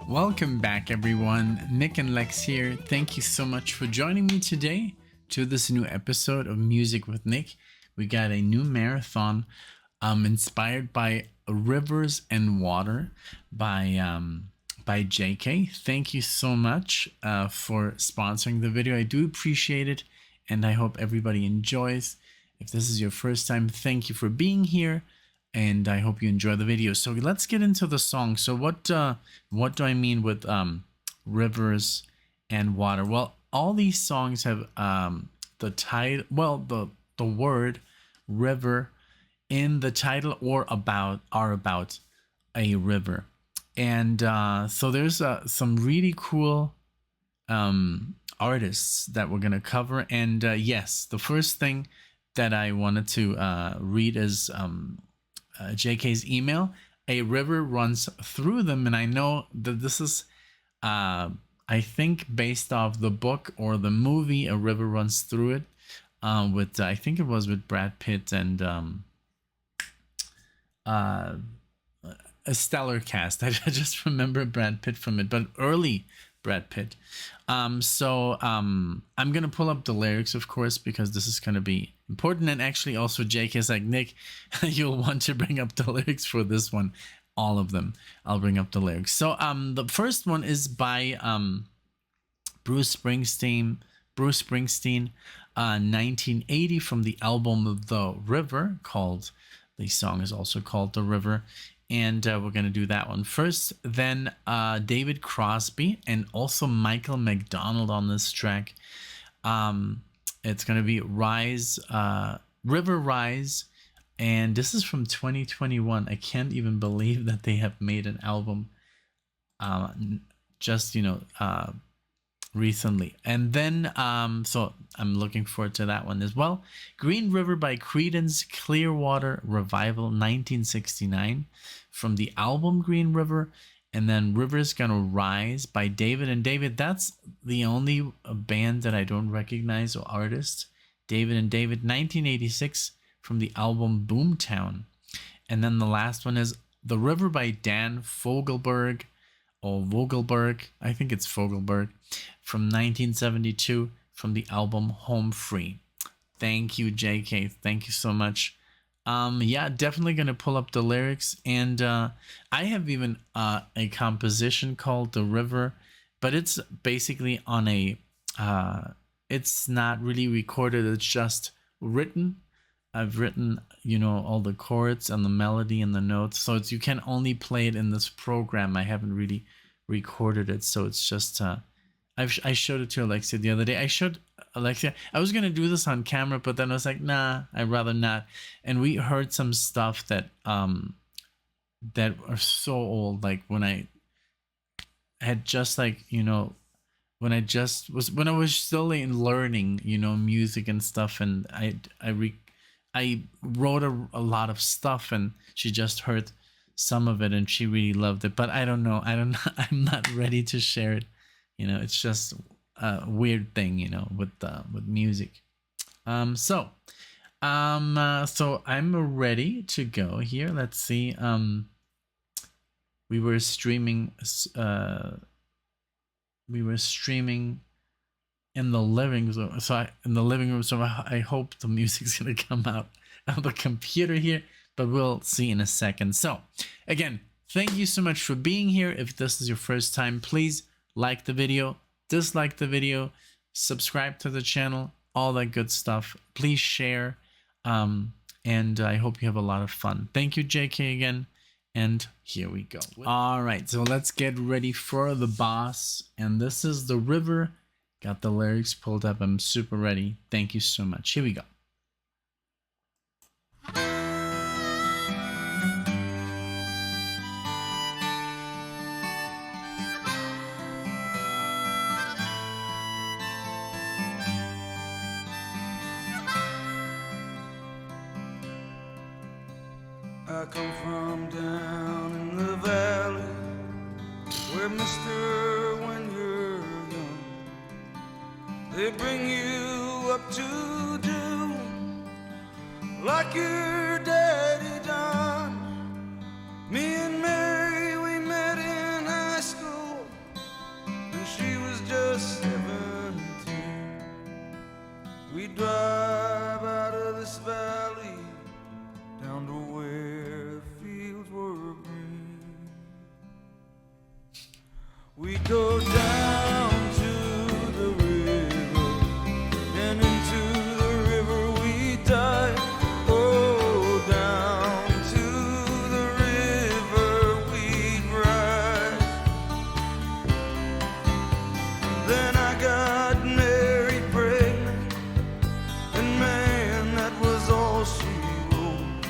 Welcome back, everyone. NicknLex here. Thank you so much for joining me today to this new episode of Music with Nick. We got a new marathon inspired by Rivers and Water by JK. Thank you so much for sponsoring the video. I do appreciate it, and I hope everybody enjoys. If this is your first time, thank you for being here, and I hope you enjoy the video. So let's get into the song. So what do I mean with Rivers and Water? Well, all these songs have the title, well, the word river in the title or are about a river. And so there's some really cool artists that we're gonna cover. And yes, the first thing that I wanted to read is JK's email. A river runs through them, and I know that this is I think based off the book or the movie A River Runs Through It, with I think it was with Brad Pitt and a stellar cast. I just remember Brad Pitt from it, but early Brad Pitt. So I'm gonna pull up the lyrics, of course, because this is gonna be important. And actually also JK is like, Nick, you'll want to bring up the lyrics for this one. All of them, I'll bring up the lyrics. So the first one is by Bruce Springsteen, 1980, from the album The River. The song is also called The River. And we're going to do that one first. Then David Crosby and also Michael McDonald on this track. It's going to be River Rise. And this is from 2021. I can't even believe that they have made an album just, recently. And then, so I'm looking forward to that one as well. Green River by Creedence, Clearwater Revival, 1969, from the album Green River. And then River's Gonna Rise by David and David. That's the only band that I don't recognize or artist. David and David, 1986, from the album Boomtown. And then the last one is The River by Dan Fogelberg, or Vogelberg, I think it's Fogelberg, from 1972, from the album Home Free. Thank you, JK. Thank you so much. Yeah, definitely gonna pull up the lyrics, and I have even a composition called The River, but it's basically on a it's not really recorded, it's just written. I've written, all the chords and the melody and the notes, so you can only play it in this program. I haven't really recorded it, so it's just I showed it to Alexia the other day. I showed Alexia, I was gonna do this on camera, but then I was like, nah, I'd rather not. And we heard some stuff that that are so old, like when I had just when I was still in learning, music and stuff, and I wrote a lot of stuff, and she just heard some of it and she really loved it. But I don't know. I'm not ready to share it. It's just a weird thing, with music. So I'm ready to go here. Let's see. We were streaming in the living room, so I hope the music's gonna come out of the computer here, but we'll see in a second. So again, thank you so much for being here. If this is your first time, please like the video, dislike the video, subscribe to the channel, all that good stuff. Please share, and I hope you have a lot of fun. Thank you, JK, again. And here we go. All right, so let's get ready for the boss, and this is The River. Got the lyrics pulled up. I'm super ready. Thank you so much. Here we go. I come from down in the valley where, mister, when you're young, they bring you up to do like your daddy done. Me and Mary, we met in high school. down to where the fields were green. We go down to the river, and into the river we dive. Oh, down to the river we'd ride. Then I got married, pregnant, and man, that was all she wrote.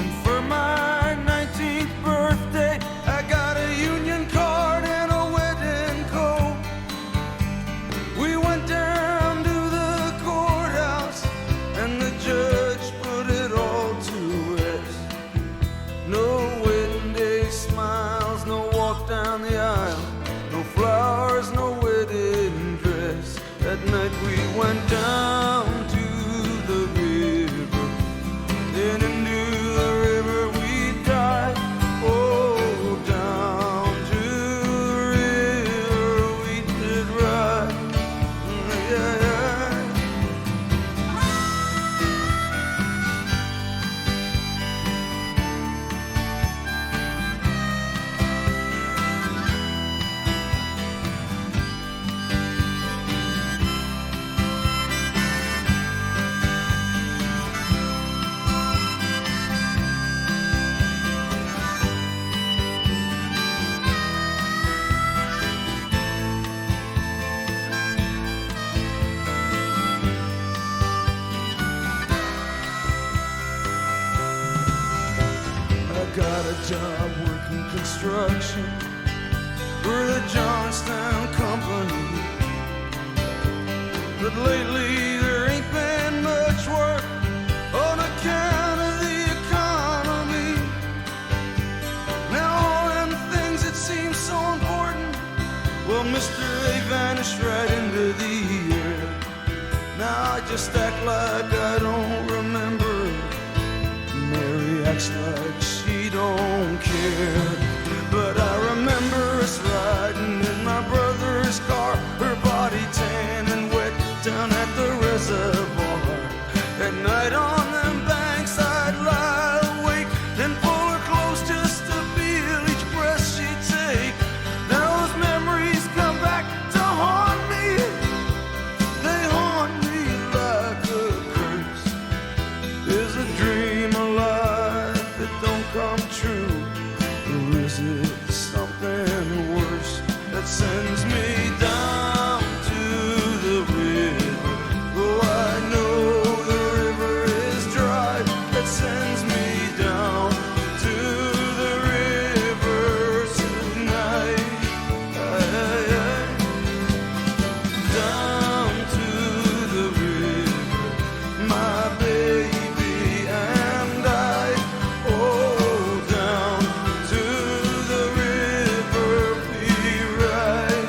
And for my 19th birthday, I got a union card and a wedding coat. We went down to the courthouse, and the judge put it all to rest. No wedding day smiles, no walk down the aisle, no flowers, no wedding dress. That night we went down to the river, then into the river we dive. Oh, down to the river we did ride. Yeah, yeah. I got a job working construction for the Johnstown Company. But lately there ain't been much work on account of the economy. Now all them things that seem so important, well, mister, they vanished right into the air. Now I just act like I don't remember. Mary acts like she don't care. But I remember us riding in my brother's car, her body tan and wet down at the reservoir. At night on them banks I'd lie awake and pull her close just to feel each breath she'd take. Now those memories come back to haunt me. They haunt me like a curse. Is a dream alive that don't come true? Or is it something worse that sends me down to the river? Oh, I know the river is dry. That sends me down to the river tonight. Down to the river, my baby and I. Oh, down to the river we ride.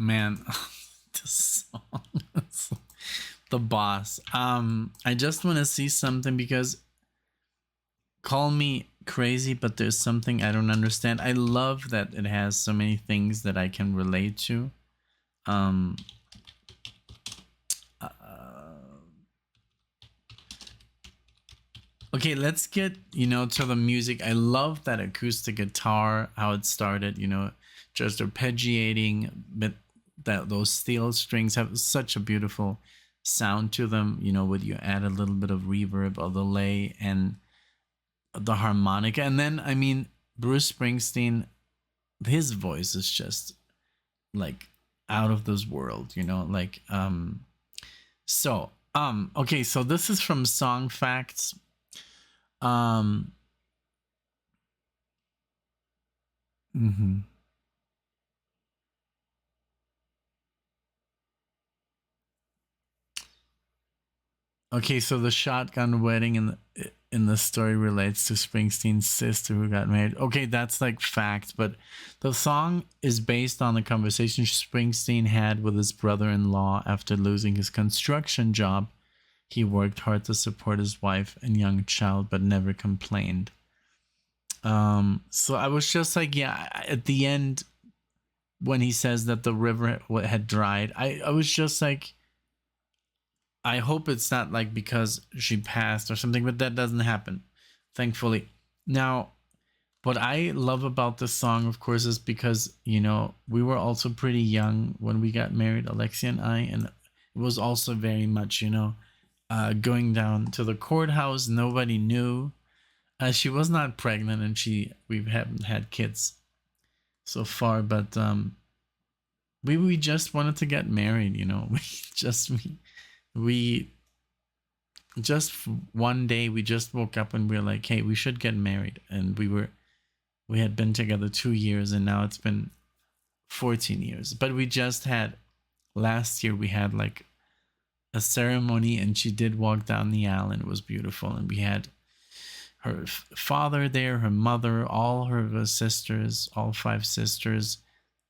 Man, this song is the boss. I just want to see something because call me crazy, but there's something I don't understand. I love that it has so many things that I can relate to. Okay, let's get, to the music. I love that acoustic guitar, how it started, just arpeggiating, but that those steel strings have such a beautiful sound to them, when you add a little bit of reverb or delay and the harmonica. And then, I mean, Bruce Springsteen, his voice is just like out of this world, So, okay, so this is from Song Facts. Um, mhm. Okay, so the shotgun wedding in the story relates to Springsteen's sister who got married. Okay, that's like fact, but the song is based on the conversation Springsteen had with his brother-in-law after losing his construction job. He worked hard to support his wife and young child, but never complained. So I was just like, yeah, at the end when he says that the river had dried, I was just like, I hope it's not like because she passed or something, but that doesn't happen, thankfully. Now, what I love about this song, of course, is because, you know, we were also pretty young when we got married, Alexia and I, and it was also very much, you know, going down to the courthouse. Nobody knew. She was not pregnant, and we haven't had kids so far, but we just wanted to get married, you know. We just one day we just woke up and we were like, hey, we should get married, and we had been together 2 years, and now it's been 14 years. But we just had last year we had like a ceremony, and she did walk down the aisle, and it was beautiful, and we had her father there, her mother, all her sisters, all 5 sisters,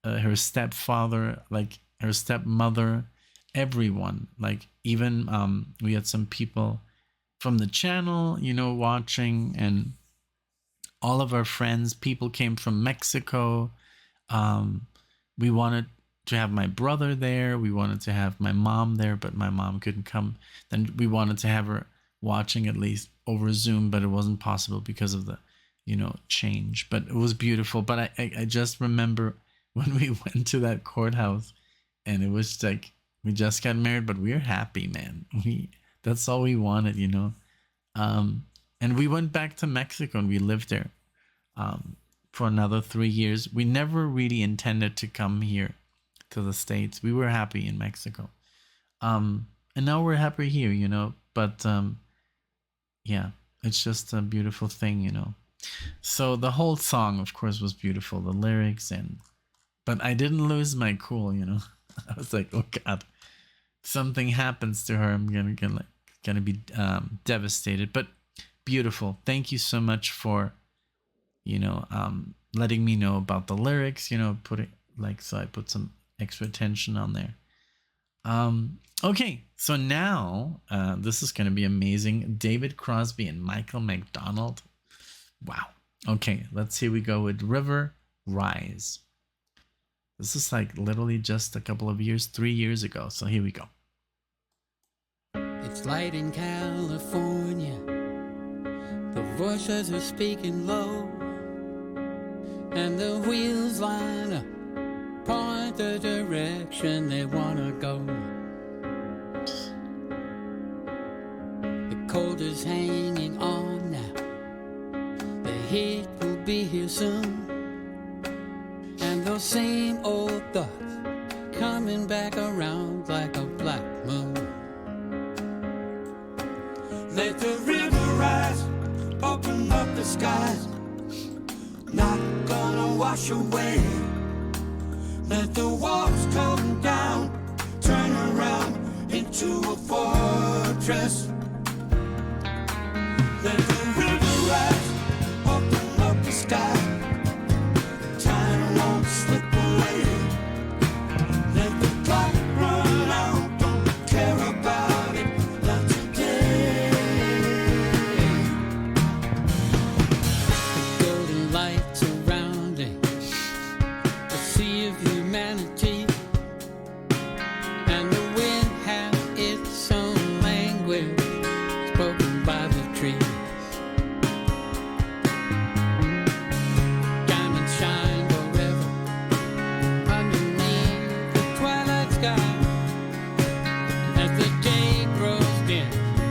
her stepfather, like her stepmother, everyone, like even we had some people from the channel, you know, watching, and all of our friends. People came from Mexico. We wanted to have my brother there, we wanted to have my mom there, but my mom couldn't come. Then we wanted to have her watching at least over Zoom, but it wasn't possible because of the, you know, change. But it was beautiful. But I just remember when we went to that courthouse, and it was like, we just got married, but we're happy, man. That's all we wanted, you know. And we went back to Mexico, and we lived there for another 3 years. We never really intended to come here to the States. We were happy in Mexico. And now we're happy here, you know. But yeah, it's just a beautiful thing, you know. So the whole song, of course, was beautiful, the lyrics, but I didn't lose my cool, you know. I was like, oh God, something happens to her, I'm gonna be devastated. But beautiful. Thank you so much for, you know, letting me know about the lyrics, you know, so I put some extra attention on there. Okay, so now this is gonna be amazing. David Crosby and Michael McDonald. Wow. Okay, let's see. We go with River Rise. This is like literally just a couple of years, 3 years ago. So here we go. It's light in California. The voices are speaking low, and the wheels line up, point the direction they wanna go. The cold is hanging on now. The heat will be here soon. And those same old thoughts coming back around like a black moon. Let the river rise, open up the skies, not gonna wash away. Let the walls come down, turn around into a fortress. Let the river rise, open up the sky. Time won't slip away. Let the clock run out, don't care about it, not today. The golden light surrounding the sea of humanity, and the wind has its own language spoken by the trees. Diamonds shine forever underneath the twilight sky. As the day grows dim,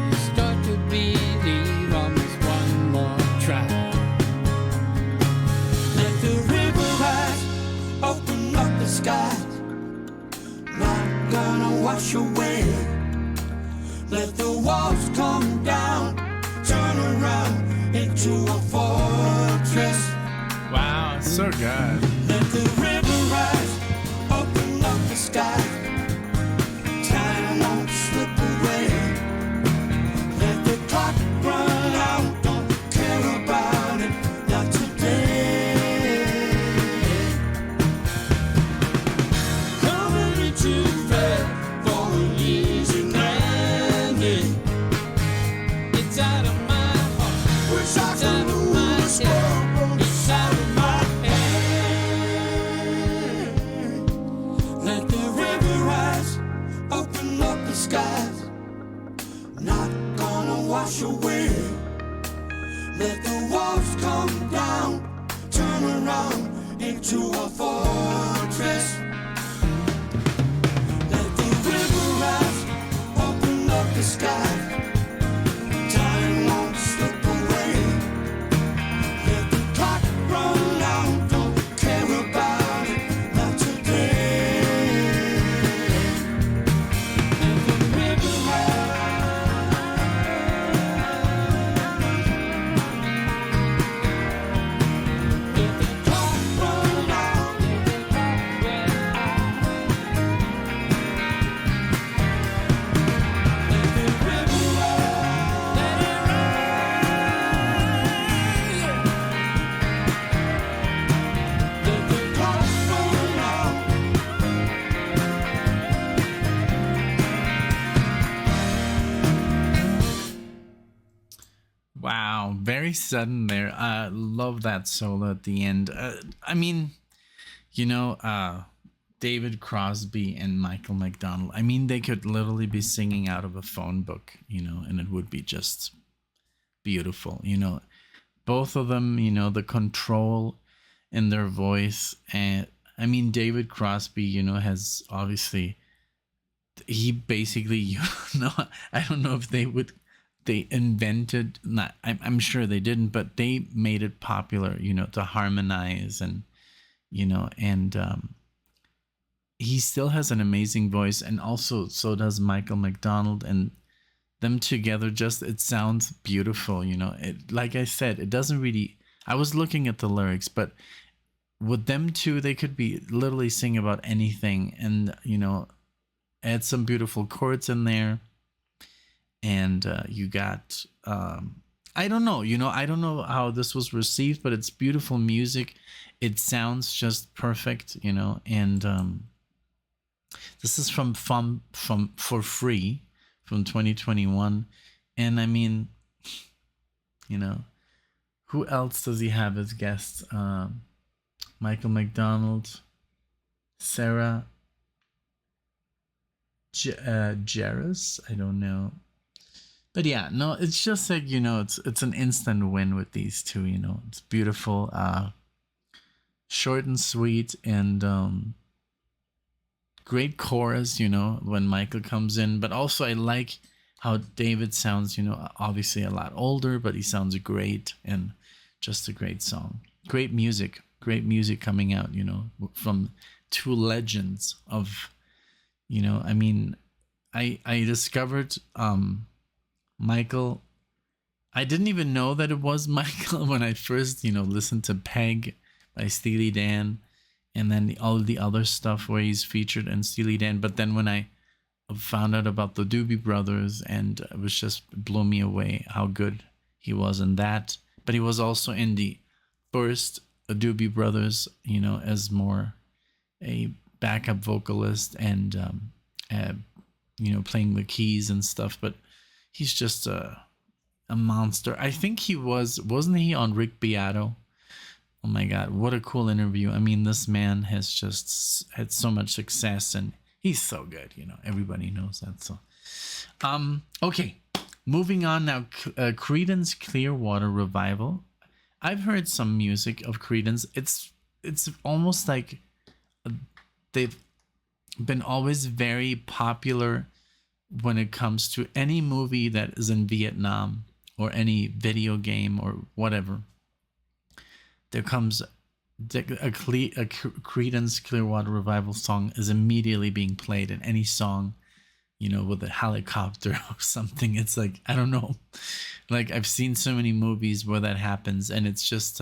you start to believe almost one more try. Let the river rise, open up the skies, not gonna wash away. Let the walls come down, turn around into a fortress. Wow, it's so good. Let the river rise, open up the sky. Time won't slip away. Let the clock run out, don't care about it, not today. Coming into bed for an easy landing. It's out of my heart. Wish I It's out could of my lose head. it's out of my head. Let the river rise, open up the skies. Not gonna wash away. Let the walls come down, turn around into a fortress. Let the river rise, open up the skies. Time won't slip away. Let the clock run out, don't care about it, not today. Let the river let the clock run out. Let the river let the clock run out. Wow, very sudden there. Love that solo at the end. I mean, David Crosby and Michael McDonald. I mean, they could literally be singing out of a phone book, and it would be just beautiful. Both of them, the control in their voice. And I mean, David Crosby, has obviously, he basically, I don't know if they invented, not, I'm sure they didn't, but they made it popular, to harmonize and, he still has an amazing voice, and also so does Michael McDonald, and them together it sounds beautiful. Like I said, it doesn't really, I was looking at the lyrics, but with them two, they could be literally sing about anything, and add some beautiful chords in there. And you got I don't know, I don't know how this was received, but it's beautiful music. It sounds just perfect, and this is from For Free from 2021. And I mean, who else does he have as guests? Michael McDonald, Sarah Jarvis, I don't know. But yeah, no, it's just like, it's an instant win with these two, It's beautiful, short and sweet, and great chorus, when Michael comes in. But also I like how David sounds, obviously a lot older, but he sounds great, and just a great song. Great music coming out, from two legends of, I mean, I discovered Michael. I didn't even know that it was Michael when I first, listened to Peg by Steely Dan, and then all the other stuff where he's featured in Steely Dan. But then when I found out about the Doobie Brothers, and it was just blew me away how good he was in that. But he was also in the first Doobie Brothers, as more a backup vocalist, and playing the keys and stuff. But he's just a monster. I think wasn't he on Rick Beato? Oh my God, what a cool interview. I mean, this man has just had so much success, and he's so good, everybody knows that. So, okay, moving on now. Creedence Clearwater Revival. I've heard some music of Creedence. It's almost like they've been always very popular when it comes to any movie that is in Vietnam or any video game or whatever. There comes a Creedence Clearwater Revival song is immediately being played in any song with a helicopter or something. It's like, I don't know. Like, I've seen so many movies where that happens, and it's just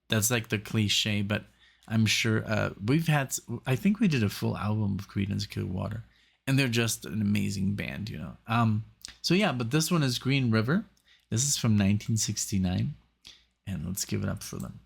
that's like the cliche, but I'm sure I think we did a full album of Creedence Clearwater, and they're just an amazing band. So yeah, but this one is Green River. This is from 1969, and let's give it up for them.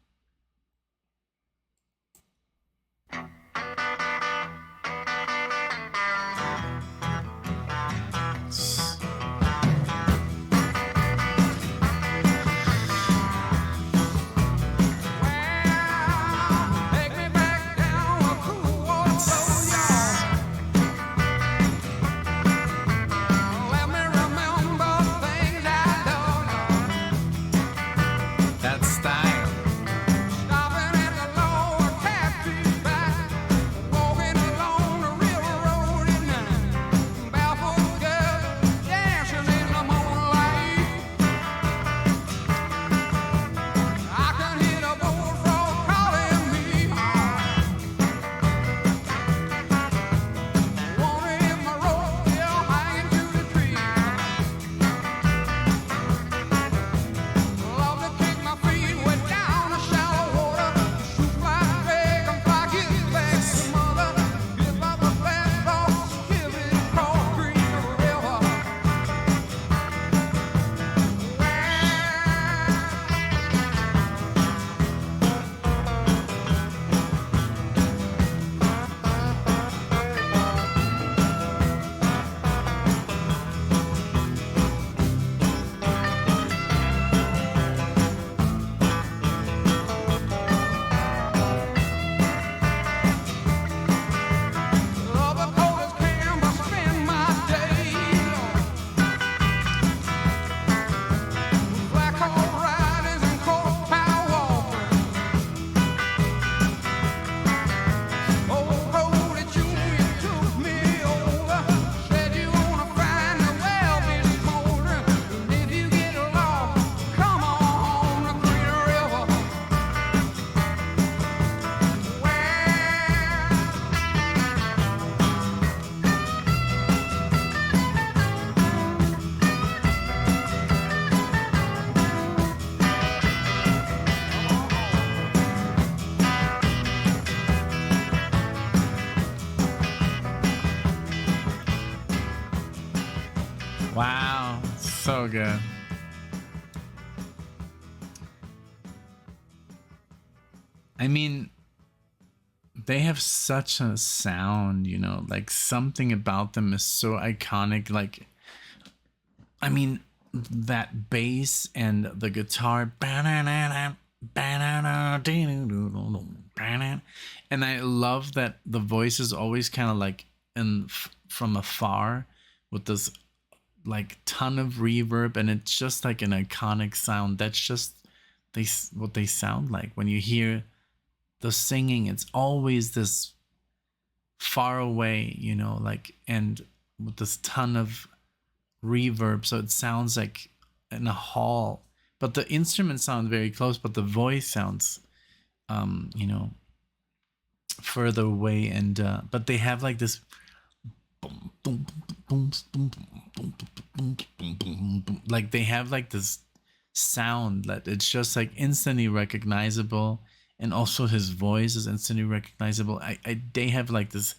Wow, so good. I mean, they have such a sound, like something about them is so iconic. Like, I mean, that bass and the guitar, and I love that the voice is always kind of like from afar with this like ton of reverb, and it's just like an iconic sound. That's just what they sound like when you hear the singing. It's always this far away, like, and with this ton of reverb, so it sounds like in a hall, but the instruments sound very close, but the voice sounds further away, and but they have like this like they have like this sound that it's just like instantly recognizable, and also his voice is instantly recognizable. They have like this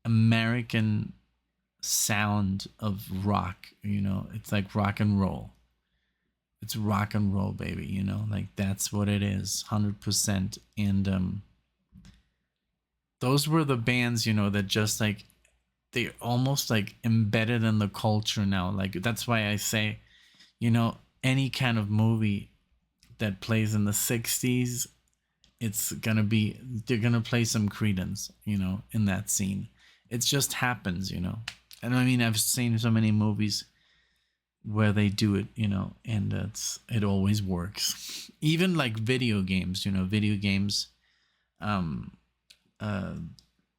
American sound of rock, it's like rock and roll. It's rock and roll, baby, like that's what it is, 100%. And those were the bands, that just like they're almost like embedded in the culture now. Like that's why I say, any kind of movie that plays in the 60s, they're gonna play some Creedence, in that scene. It just happens, and I mean, I've seen so many movies where they do it, and it always works. Even like video games,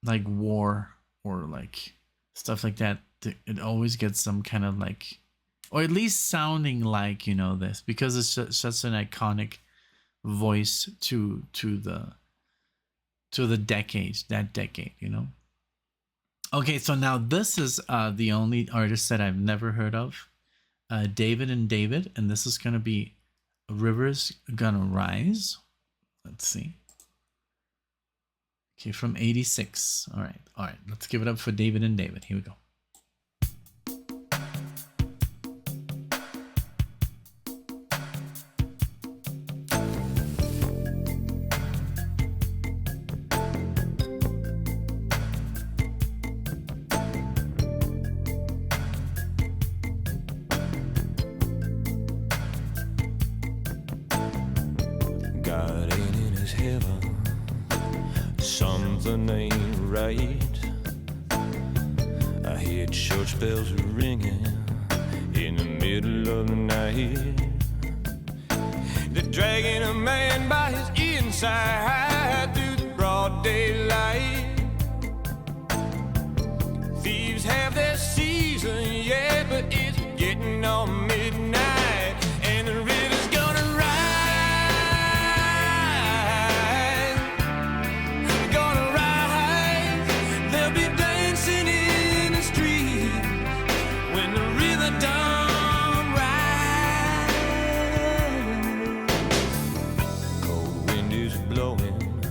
like War or like stuff like that, it always gets some kind of like, or at least sounding like, this, because it's such an iconic voice to the decade, Okay, so now this is the only artist that I've never heard of, David and David, and this is gonna be Rivers Gonna Rise. Let's see. Okay, from '86. All right. Let's give it up for David and David. Here we go. God ain't in his heaven, something ain't right. I hear church bells ringing in the middle of the night. They're dragging a man by his inside through the broad daylight. Thieves have their season, yeah, but it's getting on midnight, and the river's gonna rise. Gonna rise. They'll be dancing in the street when the river don't rise. Cold wind is blowing,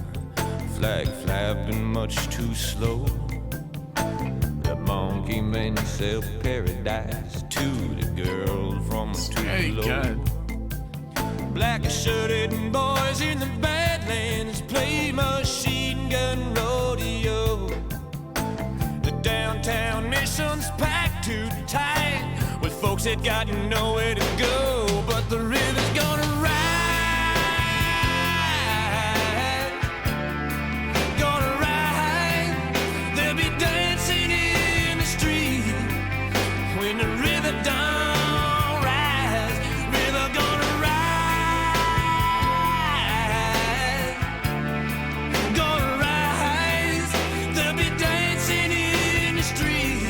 flag flapping much too slow. The monkey men sell paradise to the girl from Very Tupelo. good. Black shirted boys in the Badlands play machine gun rodeo. The downtown mission's packed too tight with folks that got nowhere to go, but the river's gonna rise. Gonna rise. They'll be dancing in the street when the river don't rise. River gonna rise. Gonna rise. They'll be dancing in the street,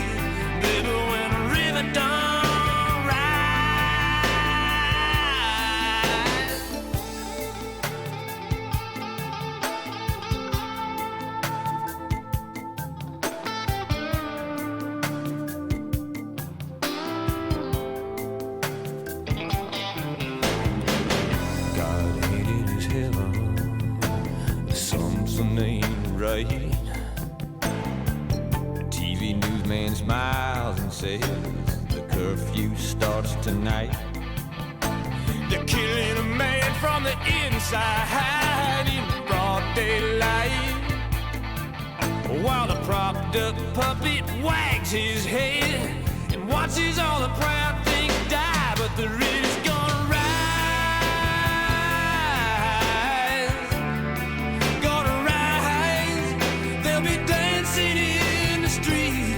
baby, when the river don't rise. God ain't in his heaven, something ain't right. The TV newsman smiles and says the curfew starts tonight. They're killing a man from the inside in broad daylight, while the propped up puppet wags his head and watches all the proud things die, but the river's gonna rise. Gonna rise. They'll be dancing in the street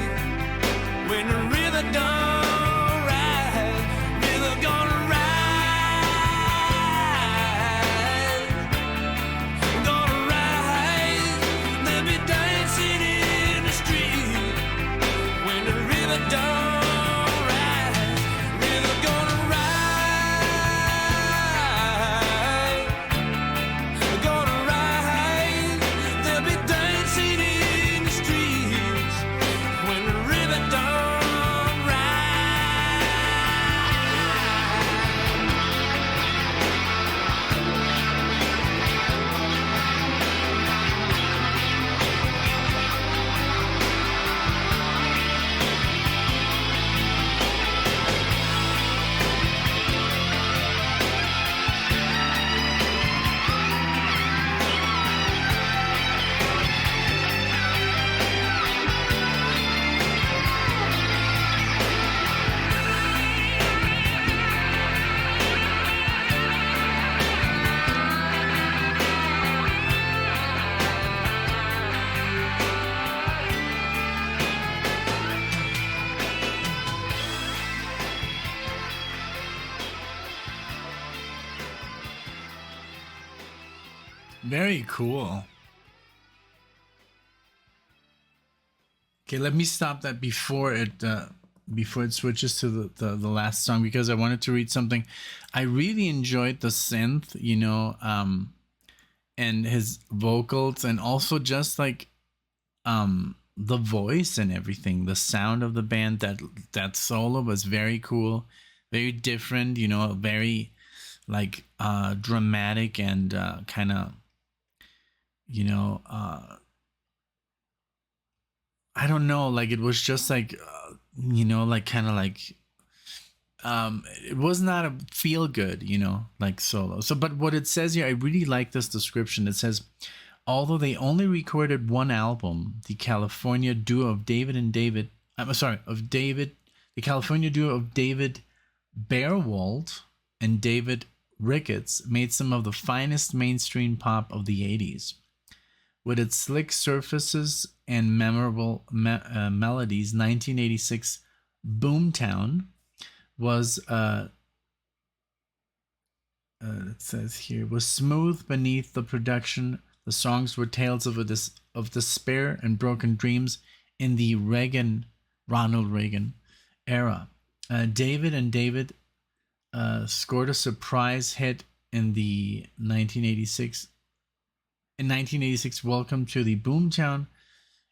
when the river don't rise. River gonna rise. Gonna rise. They'll be dancing in the street when the river don't rise. River gonna rise. Gonna rise. They'll be dancing in the streets when the river don't rise. Very cool. Okay, let me stop that before it switches to the last song, because I wanted to read something. I really enjoyed the synth, and his vocals, and also just like the voice and everything, the sound of the band, that solo was very cool, very different, very like dramatic and kind of, you know, I don't know, like it was just like, like kind of like, it was not a feel good, like solo. So, but what it says here, I really like this description. It says, although they only recorded one album, the California duo of the California duo of David Bearwald and David Ricketts made some of the finest mainstream pop of the 80s. With its slick surfaces and memorable melodies, 1986 Boomtown was it says here, was smooth beneath the production. The songs were tales of despair and broken dreams in the Ronald Reagan era. David and David scored a surprise hit in the 1986 Welcome to the Boomtown.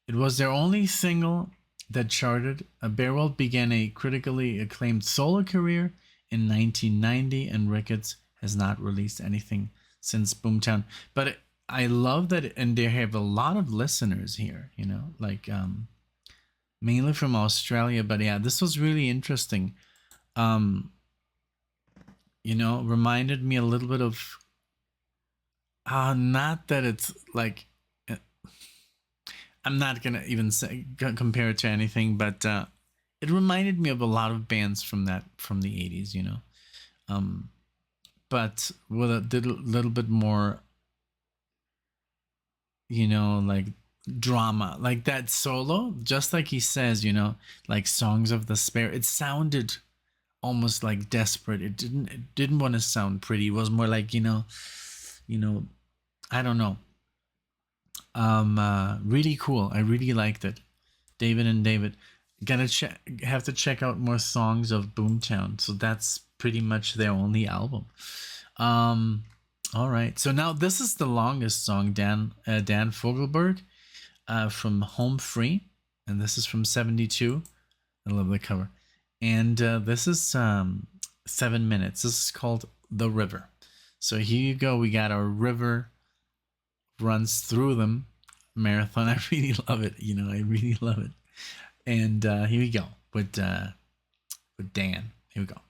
It was their only single that charted. Bearwald began a critically acclaimed solo career in 1990, and Ricketts has not released anything since Boomtown. But I love that, and they have a lot of listeners here, like mainly from Australia. But yeah, this was really interesting. Reminded me a little bit of, not that it's like, I'm not gonna even compare it to anything, but it reminded me of a lot of bands from the 80s, but with a little bit more, like drama, like that solo, just like he says, like Songs of Despair. It sounded almost like desperate. It didn't want to sound pretty. It was more like, I don't know. Really cool. I really liked it. David and David. Have to check out more songs of Boomtown. So that's pretty much their only album. All right. So now this is the longest song, Dan Fogelberg, from Home Free, and this is from '72. I love the cover. And this is 7 minutes. This is called The River. So here you go. We got our river runs through them marathon. I really love it. I really love it. And here we go with Dan. Here we go.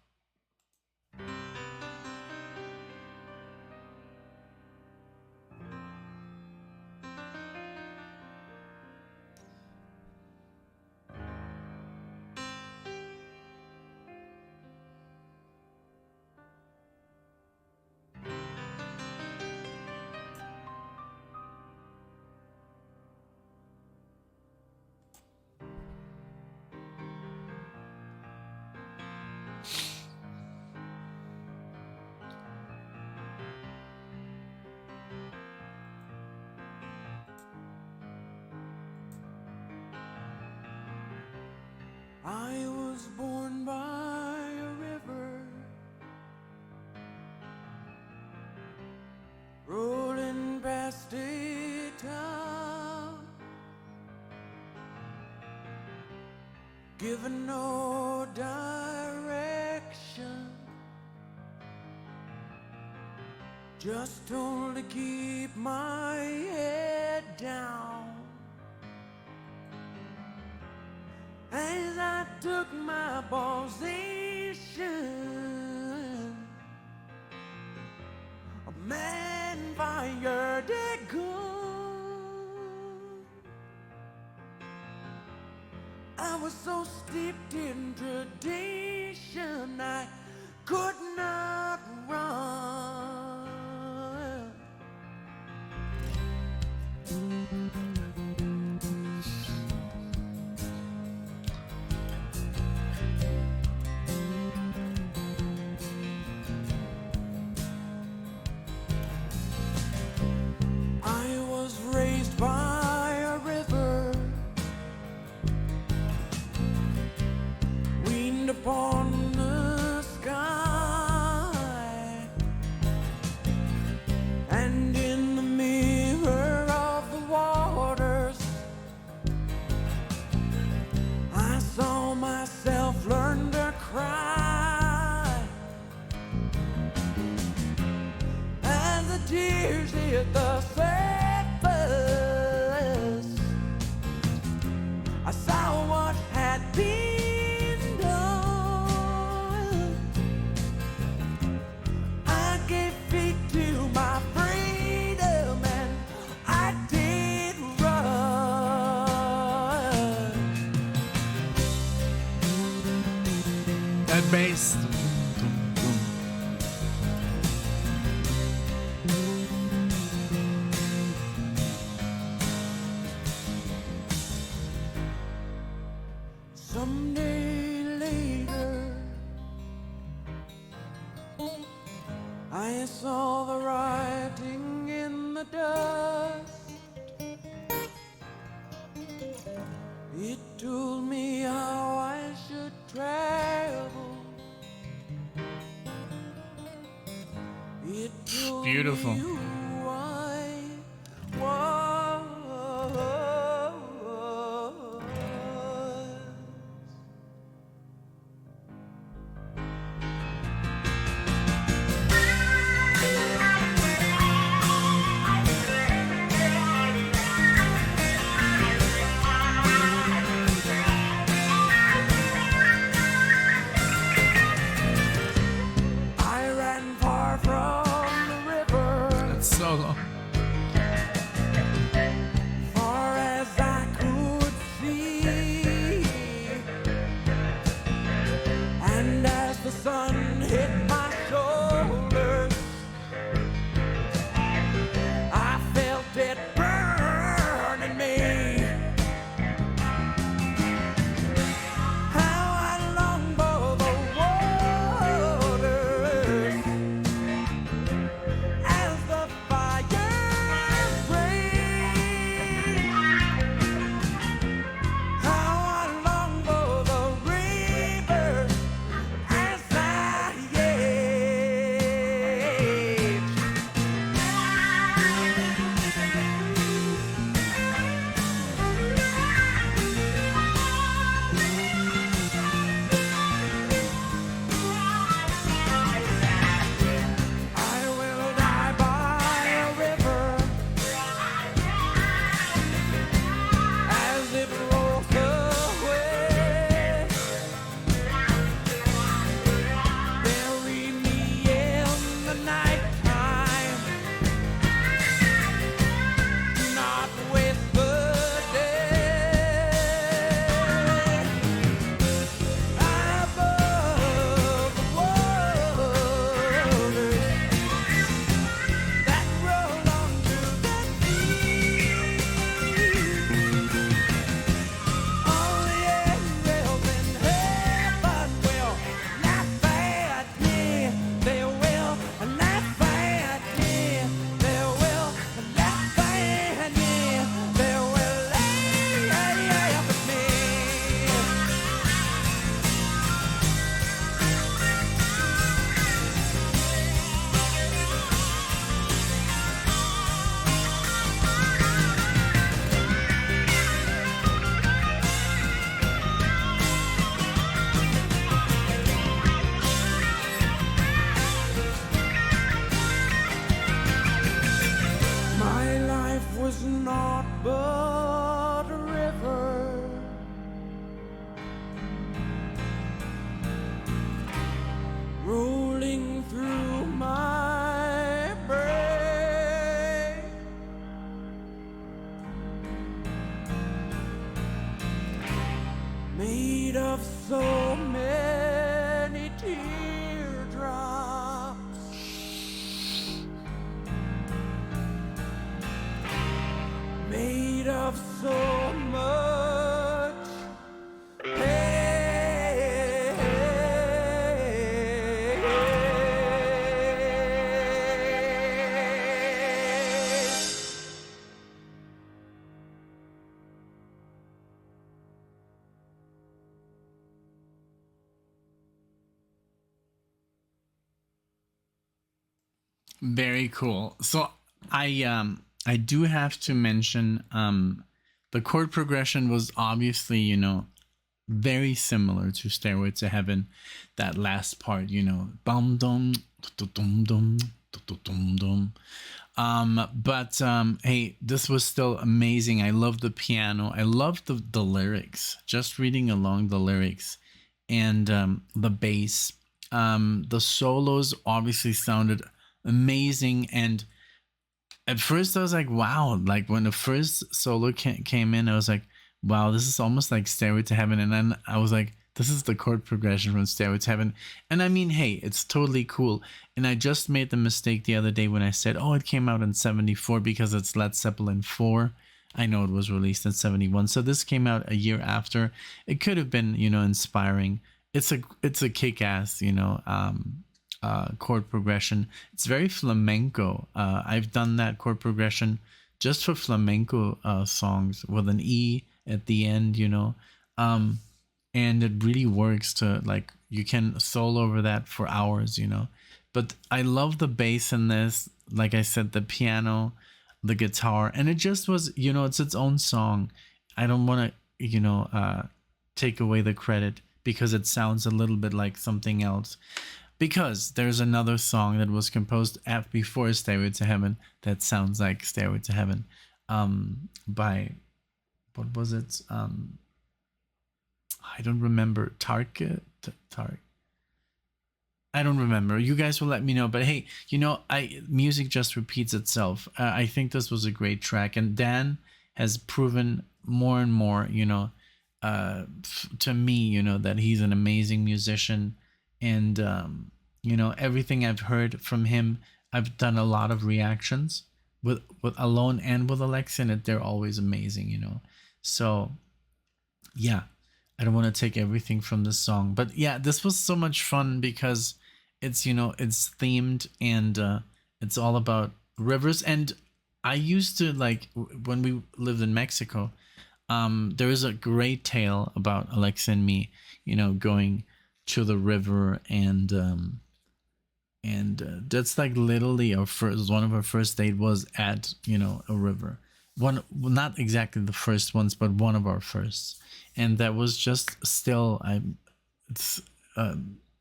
I was born by a river, rolling past a town, given no direction, just told to keep my head down. As I took my position, a man fired a gun. I was so steeped in tradition, I could not run. By a river, weaned upon the sky, and in the mirror of the waters, That bass. Someday later, I saw the writing in the dust. It told me how I should travel. It told Beautiful. me who I was. I ran far from the river, That's so long. far as I could see. And as the sun hit my shoulders, I felt it burning me. How I long for the waters as the fire raged. How I long for the river as I aged. I will die by a river as it rolls away. Bury me in the nighttime, do not waste the day. Above the waters that roll onto the sea, all the angels in heaven will laugh at me. They will laugh at me. They will laugh at me. They will laugh at me. My life was not but a river, rolling through my brain. Made of so many teardrops. Made of so much pain. Very cool. So I do have to mention the chord progression was obviously, you know, very similar to Stairway to Heaven. That last part, you know, bum dum dum dum dum dum. But hey, this was still amazing. I love the piano. I love the lyrics. Just reading along the lyrics and the bass. The solos obviously sounded amazing, and at first I was like, wow, like when the first solo came in, I was like, wow, this is almost like Stairway to Heaven. And then I was like, This is the chord progression from Stairway to Heaven. And I mean, hey, it's totally cool. And I just made the mistake the other day when I said, oh, it came out in 74 because it's Led Zeppelin 4. I know it was released in 71. So this came out a year after. It could have been, inspiring. It's a kick-ass, chord progression. It's very flamenco. I've done that chord progression just for flamenco songs with an E at the end, and it really works to, like, you can solo over that for hours, But I love the bass in this. Like I said, the piano, the guitar, and it just was, it's its own song. I don't want to, take away the credit because it sounds a little bit like something else. Because there's another song that was composed before Stairway to Heaven that sounds like Stairway to Heaven, by, what was it? I don't remember. I don't remember. You guys will let me know. But hey, music just repeats itself. I think this was a great track, and Dan has proven more and more, to me, that he's an amazing musician. And everything I've heard from him, I've done a lot of reactions with alone and with Alexa in it. They're always amazing, So yeah, I don't want to take everything from this song, but yeah, this was so much fun because it's it's themed, and it's all about rivers. And I used to, like, when we lived in Mexico, there is a great tale about Alexa and me, going to the river, and that's like literally one of our first date was at a river. Not exactly the first ones, but one of our firsts, and that was just still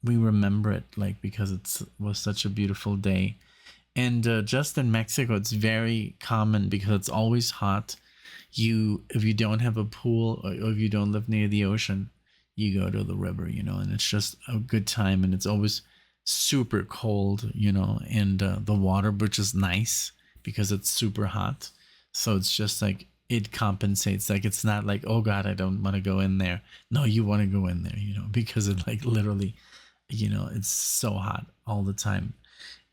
we remember it, like, because it was such a beautiful day. And just in Mexico, it's very common because it's always hot. If you don't have a pool, or if you don't live near the ocean, you go to the river, and it's just a good time. And it's always super cold, and the water, which is nice because it's super hot. So it's just like, it compensates. Like, it's not like, oh God, I don't want to go in there. No, you want to go in there, because it, like, literally, it's so hot all the time.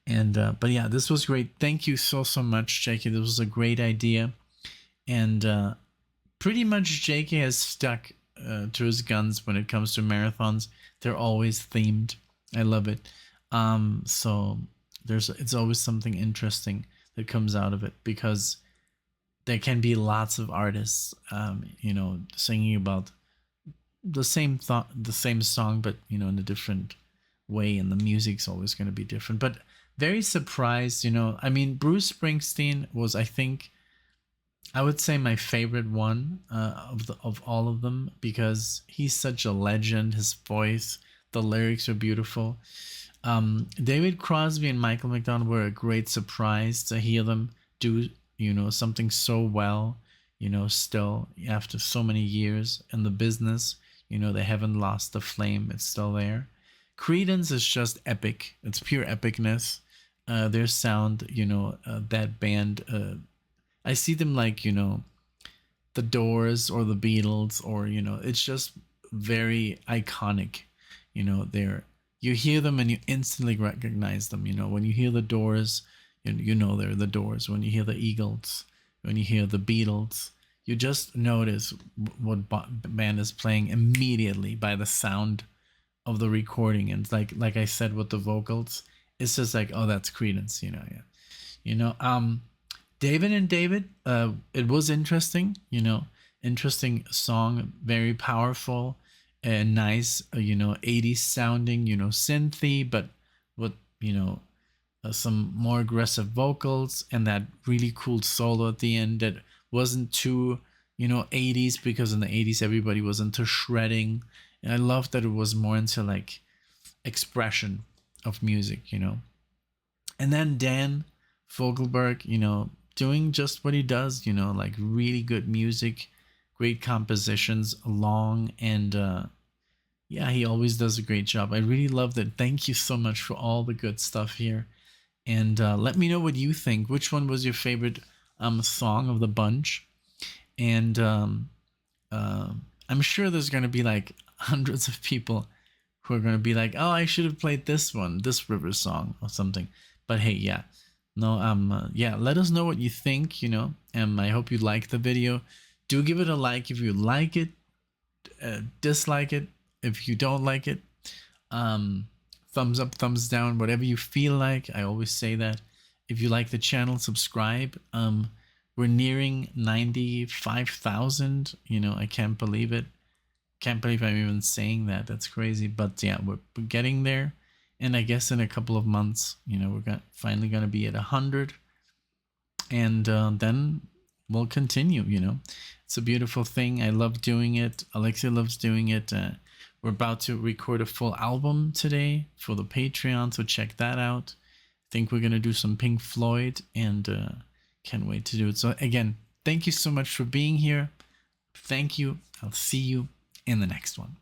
And but yeah, this was great. Thank you so much, JK. This was a great idea. And pretty much JK has stuck to his guns when it comes to marathons. They're always themed. I love it. So it's always something interesting that comes out of it, because there can be lots of artists, singing about the same song, but in a different way, and the music's always going to be different. But very surprised, I mean, Bruce Springsteen was, I think, I would say my favorite one of all of them, because he's such a legend. His voice, the lyrics are beautiful. David Crosby and Michael McDonald were a great surprise to hear them do, something so well, still after so many years in the business, they haven't lost the flame. It's still there. Creedence is just epic. It's pure epicness. Their sound, that band, I see them like, the Doors or the Beatles, or, it's just very iconic. You hear them and you instantly recognize them. When you hear the Doors, they're the Doors. When you hear the Eagles, when you hear the Beatles, you just notice what band is playing immediately by the sound of the recording. And like I said with the vocals, it's just like, oh, that's Creedence, David and David, it was interesting, interesting song, very powerful and nice, 80s sounding, synthy, but with, some more aggressive vocals, and that really cool solo at the end that wasn't too, 80s, because in the 80s everybody was into shredding. And I love that it was more into like expression of music, And then Dan Fogelberg, doing just what he does, like really good music, great compositions, long, and yeah, he always does a great job. I really loved it. Thank you so much for all the good stuff here. And let me know what you think. Which one was your favorite song of the bunch? And I'm sure there's going to be like hundreds of people who are going to be like, oh, I should have played this one, this River song or something. But hey, yeah. No, yeah, let us know what you think, you know. I hope you like the video. Do give it a like if you like it. Dislike it if you don't like it. Thumbs up, thumbs down, whatever you feel like. I always say that. If you like the channel, subscribe. We're nearing 95,000. You know, I can't believe it. Can't believe I'm even saying that. That's crazy. But yeah, we're getting there. And I guess in a couple of months, you know, we're finally going to be at 100. And then we'll continue, you know. It's a beautiful thing. I love doing it. Alexia loves doing it. We're about to record a full album today for the Patreon, so check that out. I think we're going to do some Pink Floyd, and can't wait to do it. So again, thank you so much for being here. Thank you. I'll see you in the next one.